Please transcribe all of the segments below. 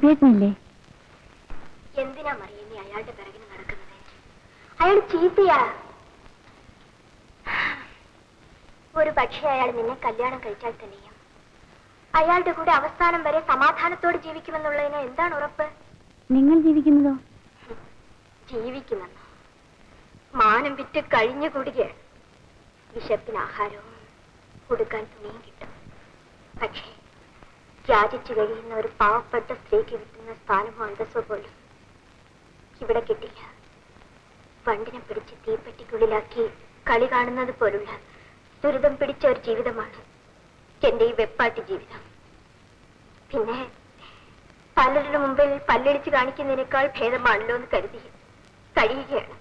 ഗോപിയേട്ടനില്ലേ? എന്തിനാ മറിയ നീ അയാളുടെ പിറകിന് നടക്കുന്നത്? അയാൾ ചീത്തയാ. ഒരു പക്ഷേ അയാൾ നിന്നെ കല്യാണം കഴിച്ചാൽ തന്നെയും അയാളുടെ കൂടെ അവസാനം വരെ സമാധാനത്തോടെ ജീവിക്കുമെന്നുള്ളതിന് എന്താണ് ഉറപ്പ്? നിങ്ങൾ ജീവിക്കുന്നതോ? ജീവിക്കുമെന്നോ? മാനം വിറ്റ് കഴിഞ്ഞുകൂടുകയാണ്. വിശപ്പിന് ആഹാരവും കൊടുക്കാൻ തുണിയും കിട്ടും. പക്ഷേ യാചിച്ചു കഴിയുന്ന ഒരു പാവപ്പെട്ട സ്ത്രീക്ക് കിട്ടുന്ന സ്ഥാനമോ അന്തസ്സോ പോലും ഇവിടെ കിട്ടില്ല. വണ്ടിനെ പിടിച്ച് തീപ്പെട്ടിക്കുള്ളിലാക്കി കളി കാണുന്നത് പോലുള്ള ദുരിതം പിടിച്ച ഒരു ജീവിതമാണ് എന്റെ ഈ വെപ്പാട്ടി ജീവിതം. പിന്നെ പലരുടെ മുമ്പിൽ പല്ലടിച്ച് കാണിക്കുന്നതിനേക്കാൾ ഭേദമാണല്ലോ എന്ന് കരുതി കഴിയുകയാണ്.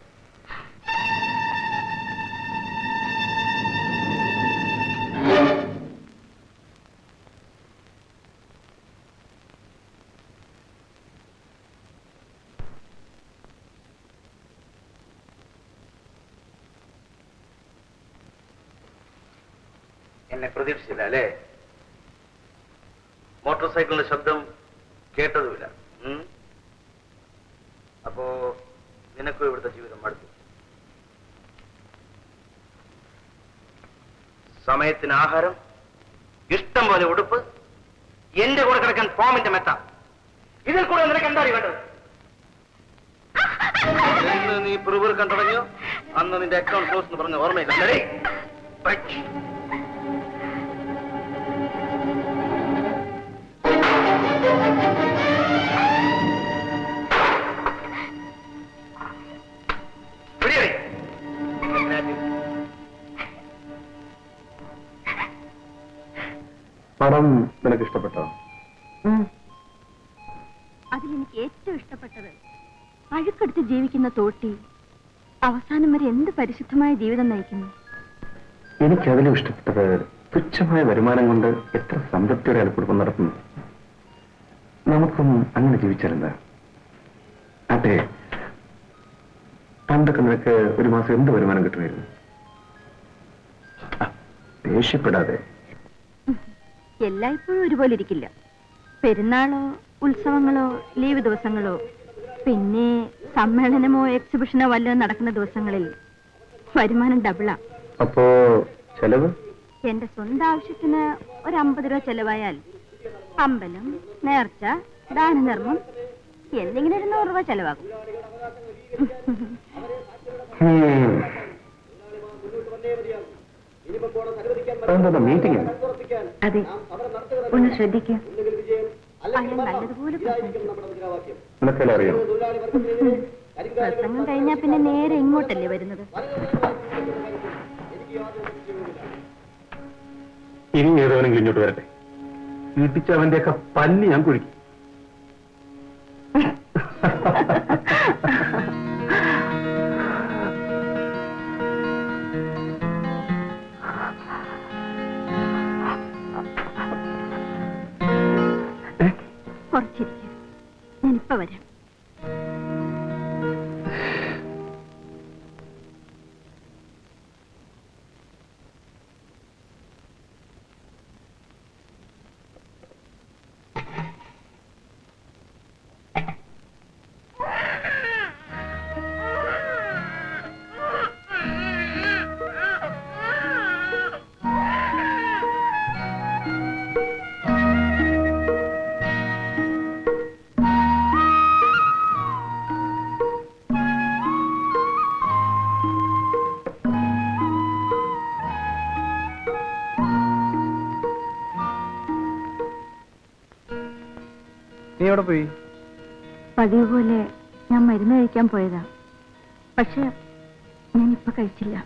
എന്നെ പ്രതീക്ഷിച്ചില്ല അല്ലേ? മോട്ടോർ സൈക്കിളിന്റെ ശബ്ദം കേട്ടതുമില്ല. അപ്പോ നിനക്കും ഇവിടുത്തെ ജീവിതം മടുത്തു. സമയത്തിന് ആഹാരം, ഇഷ്ടം പോലെ ഉടുപ്പ്, എന്റെ കൂടെ കിടക്കാൻ ഫോമിന്റെ മെത്ത, ഇതിൽ കൂടെ നിനക്ക് എന്താ വേണ്ടത്? എന്ന് നീ പിറുപിറുക്കാൻ തുടങ്ങിയോ അന്ന് നിന്റെ അക്കൗണ്ട് ക്ലോസ് എന്ന് പറഞ്ഞ ഓർമ്മയില്ല. പടം നിനക്ക് ഇഷ്ടപ്പെട്ടോ? അതിലെനിക്ക് ഏറ്റവും ഇഷ്ടപ്പെട്ടത് അഴുക്കെടുത്ത് ജീവിക്കുന്ന തോട്ടി അവസാനം വരെ എന്ത് പരിശുദ്ധമായ ജീവിതം നയിക്കുന്നു. എനിക്കതിലും ഇഷ്ടപ്പെട്ടത് തുച്ഛമായ വരുമാനം കൊണ്ട് എത്ര സംതൃപ്തിയോടെ അയാൾ കുടുംബം നടത്തുന്നു. നമുക്കും അങ്ങനെ ജീവിച്ചാലെന്താ? അതെ, പണ്ടൊക്കെ നിനക്ക് ഒരു മാസം എന്ത് വരുമാനം കിട്ടുമായിരുന്നു? ദേഷ്യപ്പെടാതെ. എല്ലായ്പ്പോഴും ഒരുപോലെ ഇരിക്കില്ല. പെരുന്നാളോ ഉത്സവങ്ങളോ ലീവ് ദിവസങ്ങളോ പിന്നെ സമ്മേളനമോ എക്സിബിഷനോ വല്ലതും നടക്കുന്ന ദിവസങ്ങളിൽ വരുമാനം ഡബിളാ. അപ്പോ ചെലവ്? എന്റെ സ്വന്തം ആവശ്യത്തിന് ഒരു 50 രൂപ ചെലവായാൽ അമ്പലം, നേർച്ച, ദാനധർമ്മം എന്തെങ്കിലും ഒരു 100 രൂപ ചെലവാകും. മീറ്റിംഗ്? അതെ, ഒന്ന് ശ്രദ്ധിക്കുക. അയാൾ നല്ലതുപോലെ അറിയാം. പ്രസംഗം കഴിഞ്ഞാൽ പിന്നെ നേരെ ഇങ്ങോട്ടല്ലേ വരുന്നത്. ഇനി ഏതവനെങ്കിലും ഇങ്ങോട്ട് വരട്ടെ, ഇടിച്ചവന്റെയൊക്കെ പല്ല് ഞാൻ കുഴിക്കും. കുറച്ചിരിക്കും, ഞാനിപ്പോ വരാം. നീ എവിടെ പോയി? പതിവ് പോലെ ഞാൻ മരുന്ന് കഴിക്കാൻ പോയതാ. പക്ഷെ ഞാനിപ്പോ കഴിച്ചില്ല.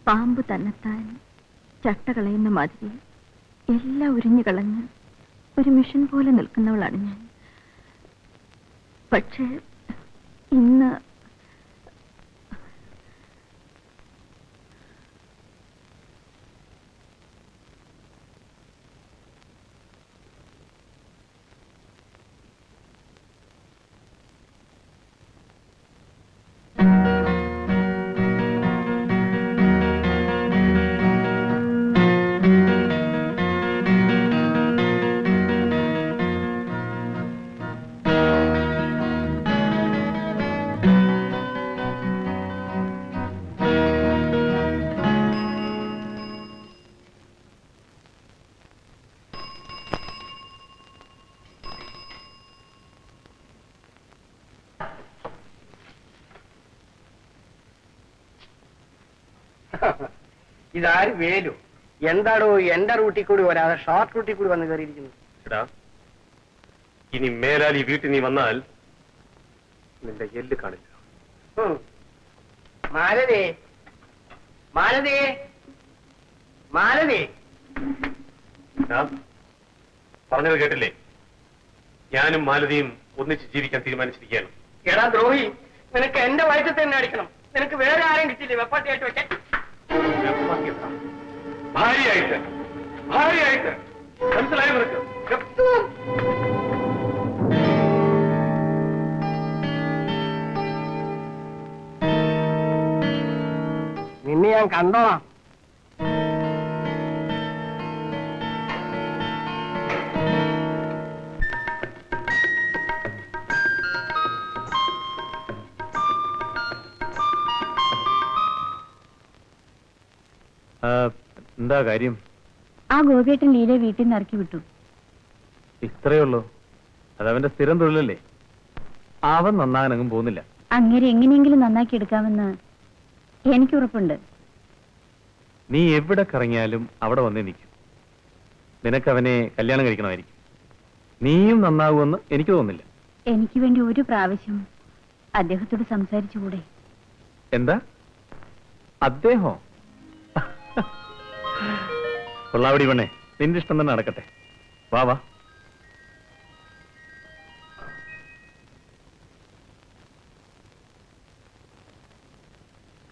പാമ്പ് തന്നെത്താൻ ചട്ട കളയുന്ന മാതിരി എല്ലാം ഉരിഞ്ഞു കളഞ്ഞ് ഒരു മിഷൻ പോലെ നിൽക്കുന്നവളാണ് ഞാൻ. പക്ഷേ ഇന്ന് ഇതാര് വേലു? എന്താണോ എന്റെ റൂട്ടിൽ കൂടി വരാതെ ഷോർട്ട് റൂട്ടിൽ കൂടി വന്ന് കയറിയിരിക്കുന്നു? എടാ, ഇനി മേലാൽ ഈ വീട്ടിൽ നീ വന്നാൽ നിന്റെ എല്ല് കാണില്ല. മാലതേ, മാലതേ, മാലതേ. പറഞ്ഞത് കേട്ടില്ലേ? ഞാനും മാലതിയും ഒന്നിച്ച് ജീവിക്കാൻ തീരുമാനിച്ചിരിക്കുകയാണ്. എടാ ദ്രോഹി, നിനക്ക് എന്റെ വയറ്റിൽ തന്നെ അടിക്കണം. നിനക്ക് വേറെ ആരെയും കിട്ടില്ലേ വെപ്പാട്ടിയായിട്ട് വെക്കാൻ? ഭാര്യയായിട്ട്, ഭാര്യയായിട്ട് മനസ്സിലായി നിനക്ക്? നിന്നെ ഞാൻ കണ്ടോളാം. എന്താ കാര്യം? ആ ഗോപിയേട്ടൻ ലീലയെ വീട്ടിൽ നിന്ന് ഇറക്കി വിട്ടു. ഇത്രയേ ഉള്ളൂ? അതവന്റെ സ്ഥിരം തൊഴിലല്ലേ? അവൻ നന്നാകാനങ്ങും പോകുന്നില്ല. അങ്ങനെ എങ്ങനെയെങ്കിലും നന്നാക്കി എടുക്കാമെന്ന് എനിക്ക് ഉറപ്പുണ്ട്. നീ എവിടെ കറങ്ങിയാലും അവിടെ വന്നേ നിൽക്കും. നിനക്ക് അവനെ കല്യാണം കഴിക്കണമായിരിക്കും. നീയും നന്നാകുമെന്ന് എനിക്ക് തോന്നുന്നില്ല. എനിക്ക് വേണ്ടി ഒരു പ്രാവശ്യം അദ്ദേഹത്തോട് സംസാരിച്ചുകൂടെ? എന്താ? അദ്ദേഹോ? കൊള്ളാവടി പെണ്ണേ, നിന്റെ ഇഷ്ടം തന്നെ നടക്കട്ടെ. വാ വാ.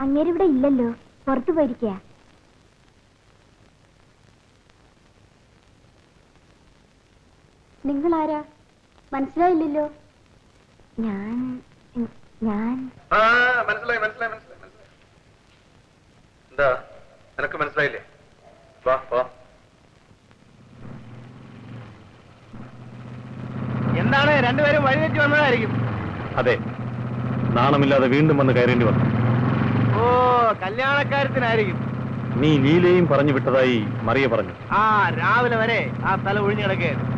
അങ്ങേരിവിടെ ഇല്ലല്ലോ, പുറത്തു പോയിരിക്കുക. നിങ്ങൾ ആരാ? മനസ്സിലായില്ലല്ലോ. ഞാൻ മനസ്സിലായി മനസ്സിലായി മനസ്സിലായി മനസ്സിലായി. എന്താ നിനക്ക് മനസ്സിലായില്ലേ? വാ വാ. എന്താണ്, രണ്ടുപേരും വഴിതെറ്റി വന്നതായിരിക്കും. അതെ, നാണമില്ലാതെ വീണ്ടും വന്ന് കയറേണ്ടി വന്നു. ഓ, കല്യാണക്കാര്യത്തിനായിരിക്കും. നീ ലീലയും പറഞ്ഞു വിട്ടതായി മറിയ പറഞ്ഞു. ആ, രാവിലെ വരെ ആ സ്ഥലം ഒഴിഞ്ഞു കിടക്കുകയായിരുന്നു.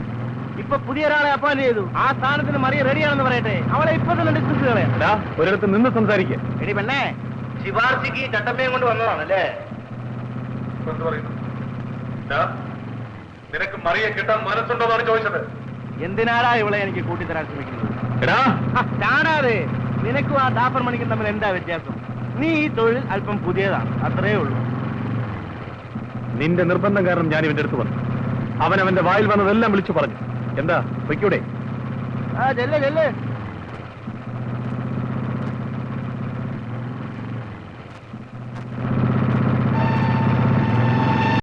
ഇപ്പൊ പുതിയ ഒരാളെ അപ്പോയിന്റ് ചെയ്തു. ആ സ്ഥാനത്തിന് മറിയ റെഡിയാണെന്ന് പറയട്ടെ. അവളെ ഇപ്പൊ തന്നെ ഡിസ്കസ് കളയാം. ഒരിടത്ത് നിന്ന് സംസാരിക്കുക. എടി പെണ്ണേ, ശിവാർച്ചിക്ക് ചട്ടമ്പയും കൊണ്ട് വന്നതാണല്ലേ? നിനക്ക് മറിയെ കിട്ടാൻ മനസ്സുണ്ടോന്നാണ് ചോദിച്ചത്. എന്തിനാടാ ഇവളെ എനിക്ക് കൂട്ടിത്തരാൻ ശ്രമിക്കുന്നത്? എടാ, ചാടാതെ. നിനക്കും ആ ഡാഫർ മണിക്കും തമ്മിൽ എന്താ വ്യത്യാസം? നീ ഈ തൊഴിൽ അല്പം പുതിയതാണ്, അത്രേ ഉള്ളൂ. നിന്റെ നിർബന്ധം കാരണം ഞാൻ ഇവന്റെ അടുത്ത് വന്നു. അവനവന്റെ വായിൽ വന്നതെല്ലാം വിളിച്ചു പറഞ്ഞു. എന്താ, വയ്ക്കൂടെ? ആ, ചെല്ല് ചെല്ല്.